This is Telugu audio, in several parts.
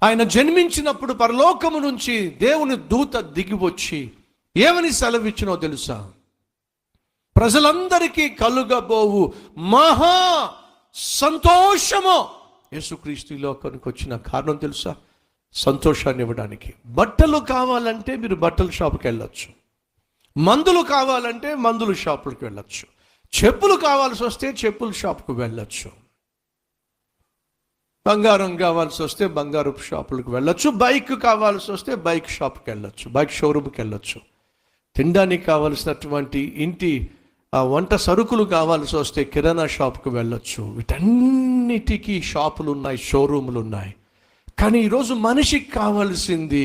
ఆయన జన్మించినప్పుడు పరలోకము నుంచి దేవుని దూత దిగి వచ్చి ఏమని సెలవిచ్చినో తెలుసా? ప్రజలందరికీ కలుగబోవు మహా సంతోషము. యేసుక్రీస్తు లోకానికి వచ్చిన కారణం తెలుసా? సంతోషాన్ని ఇవ్వడానికి. బట్టలు కావాలంటే మీరు బట్టల షాపుకి వెళ్ళొచ్చు, మందులు కావాలంటే మందుల షాపులకు వెళ్ళొచ్చు, చెప్పులు కావాల్సి వస్తే చెప్పుల షాపుకు వెళ్ళొచ్చు, బంగారం కావాల్సి వస్తే బంగారు షాపులకు వెళ్ళొచ్చు, బైక్ కావాల్సి వస్తే బైక్ షాప్కి వెళ్ళొచ్చు, బైక్ షోరూమ్కి వెళ్ళొచ్చు, తినడానికి కావాల్సినటువంటి ఇంటి వంట సరుకులు కావాల్సి వస్తే కిరాణా షాప్కి వెళ్ళొచ్చు. వీటన్నిటికీ షాపులు ఉన్నాయి, షోరూములు ఉన్నాయి. కానీ ఈరోజు మనిషికి కావాల్సింది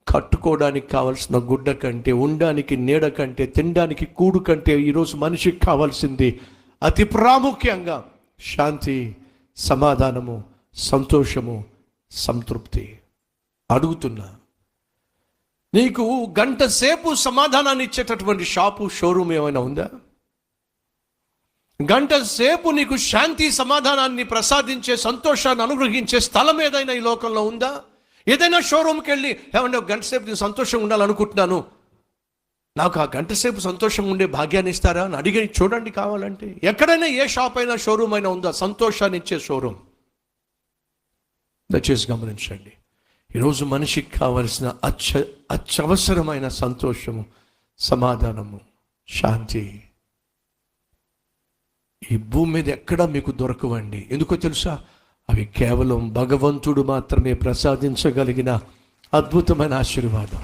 కట్టుకోవడానికి కావాల్సిన గుడ్డ కంటే, ఉండడానికి నీడ కంటే, తినడానికి కూడు కంటే ఈరోజు మనిషికి కావాల్సింది అతి ప్రాముఖ్యంగా శాంతి, సమాధానము, సంతోషము, సంతృప్తి. అడుగుతున్నా, నీకు గంట సేపు సమాధానాన్ని ఇచ్చేటటువంటి షాపు, షోరూమ్ ఏమైనా ఉందా? గంట సేపు నీకు శాంతి సమాధానాన్ని ప్రసాదించే, సంతోషాన్ని అనుగ్రహించే స్థలం ఏదైనా ఈ లోకంలో ఉందా? ఏదైనా షోరూమ్కి వెళ్ళి ఏమంటే ఒక గంట సేపు నేను సంతోషంగా ఉండాలనుకుంటున్నాను, నాకు ఆ గంట సేపు సంతోషంగా ఉండే భాగ్యాన్ని ఇస్తారా అని అడిగి చూడండి. కావాలంటే ఎక్కడైనా ఏ షాప్ అయినా, షోరూమ్ అయినా ఉందా సంతోషాన్ని ఇచ్చే షోరూమ్? దయచేసి గమనించండి. ఈరోజు మనిషికి కావలసిన అత్యవసరమైన సంతోషము, సమాధానము, శాంతి ఈ భూమి మీద ఎక్కడా మీకు దొరకవండి. ఎందుకో తెలుసా? అవి కేవలం భగవంతుడు మాత్రమే ప్రసాదించగలిగిన అద్భుతమైన ఆశీర్వాదం.